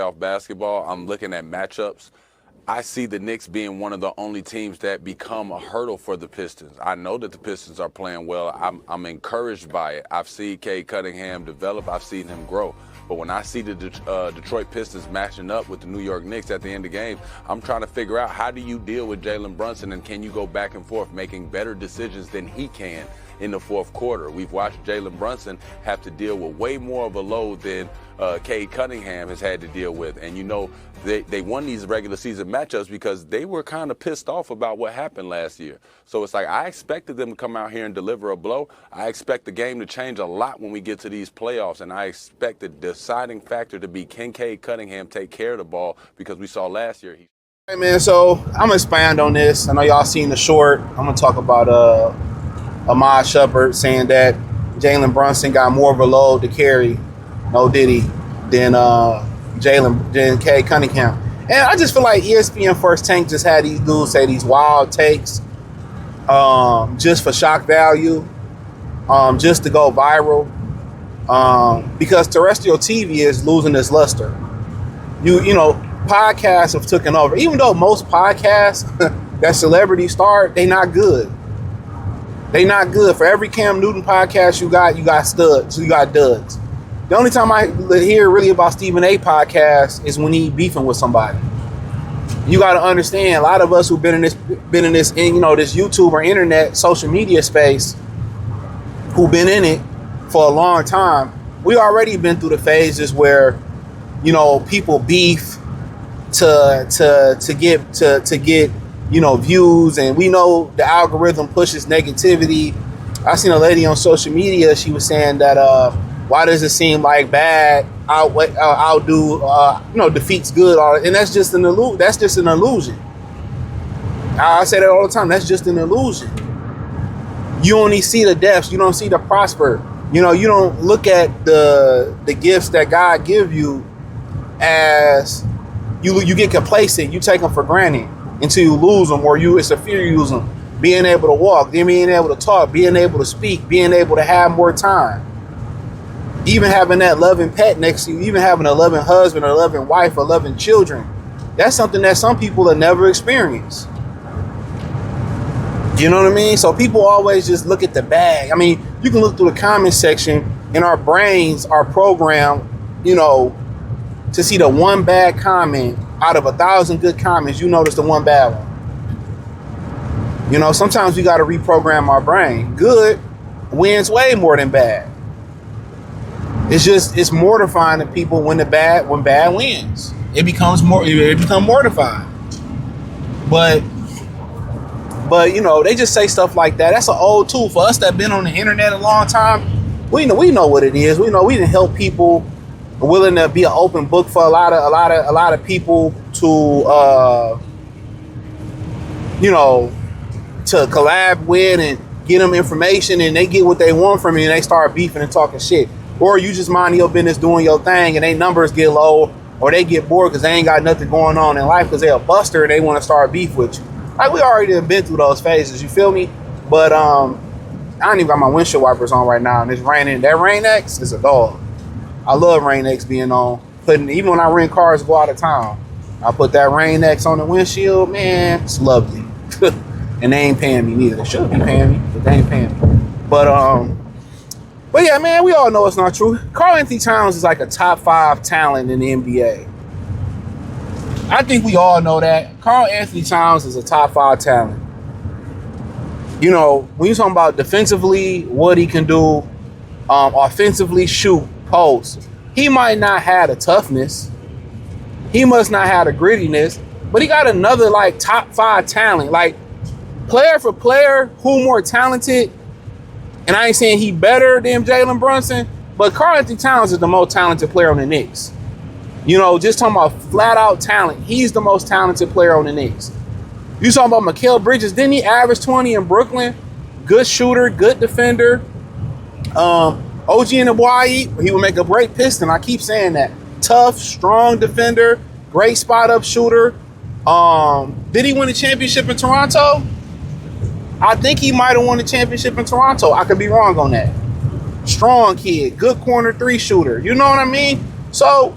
playoff basketball, I'm looking at matchups. I see the Knicks being one of the only teams that become a hurdle for the Pistons. I know that the Pistons are playing well. I'm encouraged by it. I've seen Cade Cunningham develop. I've seen him grow. But when I see the Detroit Pistons matching up with the New York Knicks at the end of the game, I'm trying to figure out, how do you deal with Jalen Brunson, and can you go back and forth making better decisions than he can in the fourth quarter? We've watched Jalen Brunson have to deal with way more of a load than Cade Cunningham has had to deal with. And you know, they won these regular season matchups because they were kind of pissed off about what happened last year. So it's like, I expected them to come out here and deliver a blow. I expect the game to change a lot when we get to these playoffs, and I expect the deciding factor to be, can Cade Cunningham take care of the ball, because we saw last year. Hey man, so I'm gonna expand on this. I know y'all seen the short. I'm gonna talk about Iman Shumpert saying that Jalen Brunson got more of a load to carry, no diddy, than Cade Cunningham. And I just feel like ESPN First Tank just had these dudes say these wild takes just for shock value, just to go viral, because terrestrial TV is losing its luster. You know, podcasts have taken over. Even though most podcasts that celebrities start, they not good. They not good. For every Cam Newton podcast you got studs, you got duds. The only time I hear really about Stephen A. podcast is when he beefing with somebody. You got to understand, a lot of us who've been in this this YouTube or internet social media space, who've been in it for a long time, we already been through the phases where, you know, people beef to get views, and we know the algorithm pushes negativity. I seen a lady on social media. She was saying that why does it seem like bad outdo defeats good? And that's just an illusion. That's just an illusion. I say that all the time. That's just an illusion. You only see the deaths. You don't see the prosper. You know, you don't look at the gifts that God give you as you get complacent. You take them for granted until you lose them, or it's a fear you lose them. Being able to walk, being able to talk, being able to speak, being able to have more time. Even having that loving pet next to you, even having a loving husband, a loving wife, a loving children. That's something that some people have never experienced. You know what I mean? So people always just look at the bag. I mean, you can look through the comment section, and our brains are programmed, to see the one bad comment out of 1,000 good comments. You notice the one bad one. Sometimes we got to reprogram our brain. Good wins way more than bad. It's mortifying to people when bad wins. It becomes mortifying. But they just say stuff like that. That's an old tool for us that been on the internet a long time. We know what it is. We know we didn't help people, willing to be an open book for a lot of people to to collab with and get them information, and they get what they want from you, and they start beefing and talking shit. Or you just mind your business doing your thing, and they numbers get low, or they get bored because they ain't got nothing going on in life because they're a buster and they want to start beef with you. Like, we already have been through those phases, you feel me? But I don't even got my windshield wipers on right now, and it's raining. That Rain X is a dog. I love Rain X being on. Even when I rent cars to go out of town, I put that Rain X on the windshield. Man, it's lovely. And they ain't paying me neither. They should be paying me, but they ain't paying me. But yeah, man, we all know it's not true. Karl-Anthony Towns is like a top 5 talent in the NBA. I think we all know that. Karl-Anthony Towns is a top 5 talent. When you're talking about defensively, what he can do, offensively, shoot, post, he might not have the toughness. He must not have the grittiness, but he got another like top 5 talent. Like, player for player, who more talented? And I ain't saying he better than Jalen Brunson, but Karl-Anthony Towns is the most talented player on the Knicks. Just talking about flat out talent, he's the most talented player on the Knicks. You talking about Mikal Bridges? Didn't he average 20 in Brooklyn? Good shooter, good defender. OG Anunoby, he would make a great Piston. I keep saying that. Tough, strong defender, great spot up shooter. Did he win a championship in Toronto? I think he might have won the championship in Toronto. I could be wrong on that. Strong kid, good corner 3 shooter. You know what I mean? So,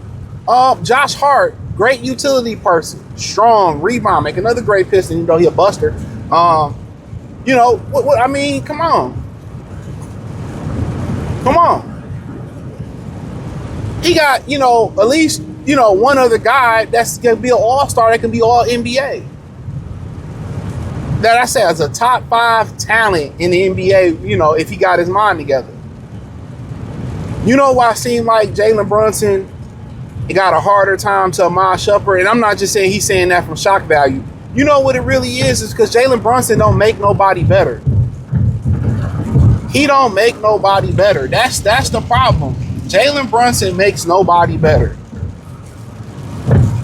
Josh Hart, great utility person, strong rebound, make another great Piston. You know he a buster. You know what I mean? Come on. He got, you know, at least, you know, one other guy that's gonna be an all-star that can be all NBA. That I say as a top 5 talent in the NBA, you know, if he got his mind together. You know why it seemed like Jalen Brunson, he got a harder time to Iman Shumpert, and I'm not just saying he's saying that from shock value. You know what it really is because Jalen Brunson don't make nobody better. He don't make nobody better. That's the problem. Jalen Brunson makes nobody better.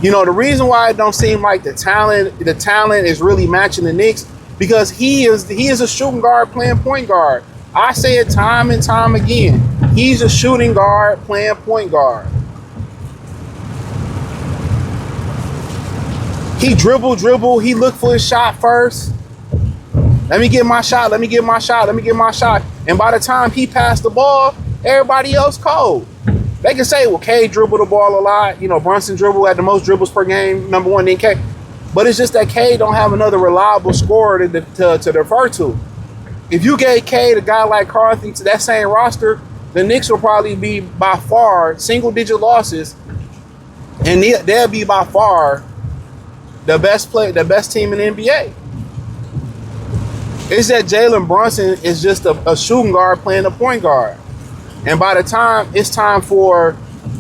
You know, the reason why it don't seem like the talent is really matching the Knicks because he is a shooting guard playing point guard. I say it time and time again. He's a shooting guard playing point guard. He dribble. He look for his shot first. Let me get my shot. And by the time he passed the ball, everybody else cold. They can say, well, Cade dribbled the ball a lot. You know, Brunson dribbled at the most dribbles per game, number one in Cade. But it's just that Cade don't have another reliable scorer to defer to. If you gave Cade a guy like Carthy to that same roster, the Knicks will probably be by far single-digit losses, and they'll be by far the best team in the NBA. It's that Jalen Brunson is just a shooting guard playing a point guard. And by the time it's time for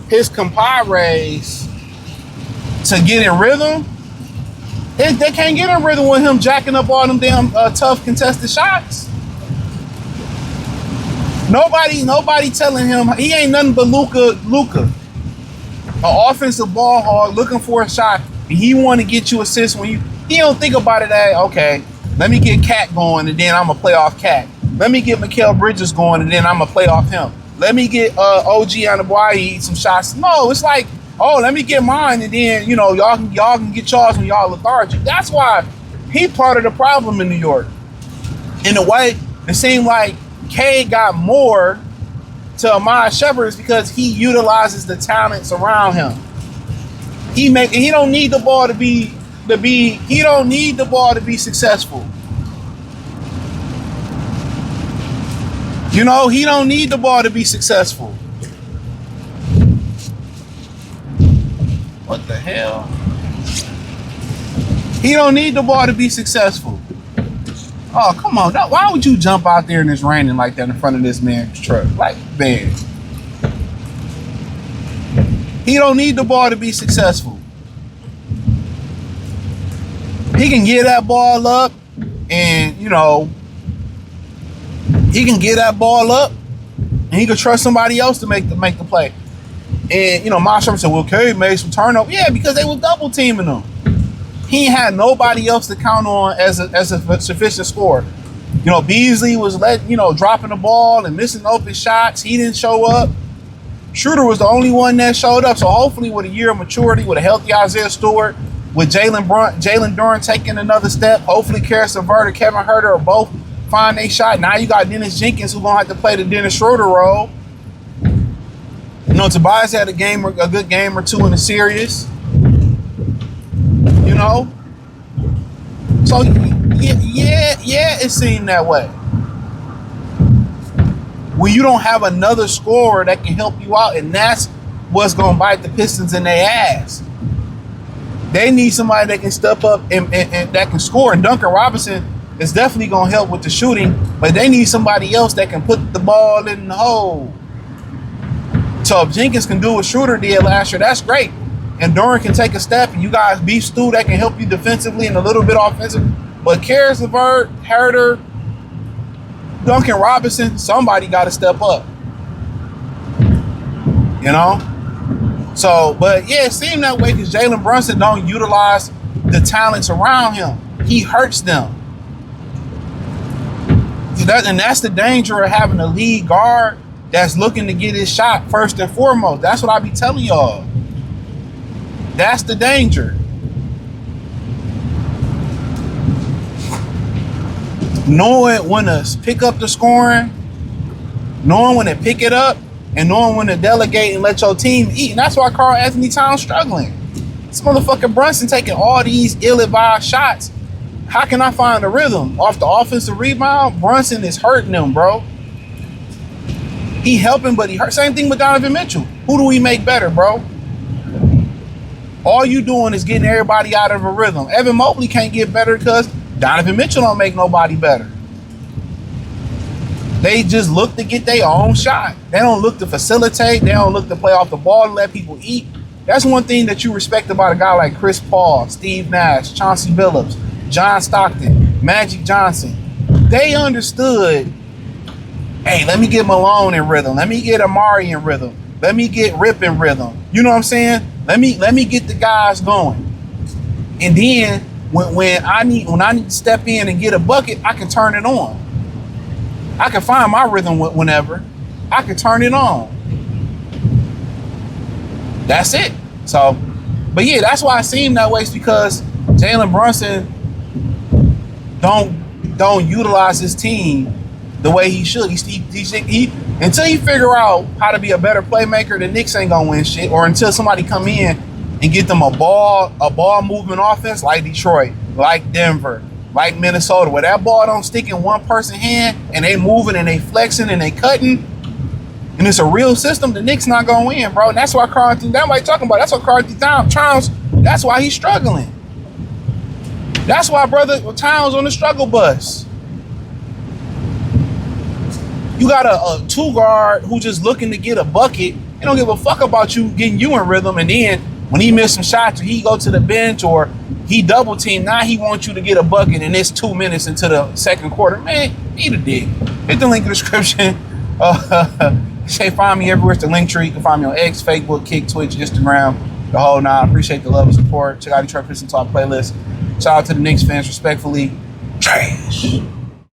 his compadres to get in rhythm, they can't get in rhythm with him jacking up all them damn tough contested shots. Nobody telling him he ain't nothing but Luka, an offensive ball hog looking for a shot, and he want to get you assists when he don't think about it as okay. Let me get Cat going, and then I'm gonna play off Cat. Let me get Mikal Bridges going, and then I'm gonna play off him. Let me get OG Anunoby some shots. No, it's like, oh, let me get mine, and then you know y'all can get charged when y'all lethargic. That's why he part of the problem in New York. In a way, it seemed like Cade got more to Iman Shumpert is because he utilizes the talents around him. He don't need the ball to be successful. You know, he don't need the ball to be successful. What the hell? He don't need the ball to be successful. Oh, come on. Why would you jump out there and it's raining like that in front of this man's truck? Like, man. He don't need the ball to be successful. He can get that ball up and, you know, he can get that ball up and he can trust somebody else to make the play. And, you know, Iman Shumpert said, well, Cade made some turnover. Yeah, because they was double teaming him. He had nobody else to count on as a sufficient scorer. You know, Beasley was dropping the ball and missing open shots. He didn't show up. Schroeder was the only one that showed up. So hopefully with a year of maturity, with a healthy Isaiah Stewart, with Jalen Duren taking another step, hopefully Karis LeVert or Kevin Huerter are both find a shot. Now you got Dennis Jenkins who's gonna have to play the Dennis Schroeder role. You know, Tobias had a good game or two in the series. You know, so yeah, it seemed that way. When you don't have another scorer that can help you out, and that's what's gonna bite the Pistons in their ass. They need somebody that can step up and that can score. And Duncan Robinson is definitely gonna help with the shooting, but they need somebody else that can put the ball in the hole. So if Jenkins can do what Schroeder did last year, that's great. And Duren can take a step, and you guys beef Stu that can help you defensively and a little bit offensively. But Karis LeVert, Huerter, Duncan Robinson, somebody got to step up. You know? So, but yeah, it seemed that way because Jalen Brunson don't utilize the talents around him. He hurts them. And that's the danger of having a lead guard that's looking to get his shot first and foremost. That's what I be telling y'all. That's the danger. Knowing when to pick up the scoring, knowing when to pick it up, and knowing when to delegate and let your team eat. And that's why Karl Anthony Towns struggling. This motherfucking Brunson taking all these ill-advised shots. How can I find a rhythm? Off the offensive rebound, Brunson is hurting them, bro. He helping, but he hurt. Same thing with Donovan Mitchell. Who do we make better, bro? All you doing is getting everybody out of a rhythm. Evan Mobley can't get better because Donovan Mitchell don't make nobody better. They just look to get their own shot. They don't look to facilitate. They don't look to play off the ball and let people eat. That's one thing that you respect about a guy like Chris Paul, Steve Nash, Chauncey Billups, John Stockton, Magic Johnson. They understood, hey, let me get Malone in rhythm. Let me get Amari in rhythm. Let me get Rip in rhythm. You know what I'm saying? Let me get the guys going. And then when I need to step in and get a bucket, I can turn it on. I can find my rhythm whenever. I can turn it on. That's it. So, but yeah, that's why I see him that way. It's because Jalen Brunson don't utilize his team the way he should. He until he figure out how to be a better playmaker, the Knicks ain't gonna win shit. Or until somebody come in and get them a ball movement offense like Detroit, like Denver, like Minnesota, where that ball don't stick in one person's hand and they moving and they flexing and they cutting, and it's a real system, the Knicks not gonna win, bro. And that's why Karl Anthony Towns, that's why he's struggling. That's why brother Towns on the struggle bus. You got a two guard who just looking to get a bucket. He don't give a fuck about you getting you in rhythm, and then when he miss some shots or he go to the bench or he double team, now he wants you to get a bucket and it's 2 minutes into the second quarter. Man, eat a dick. Hit the link in the description. Say find me everywhere. It's the link tree. You can find me on X, Facebook, Kick, Twitch, Instagram, the whole nine. Appreciate the love and support. Check out the Detroit Pistons Talk playlist. Shout out to the Knicks fans, respectfully. Trash.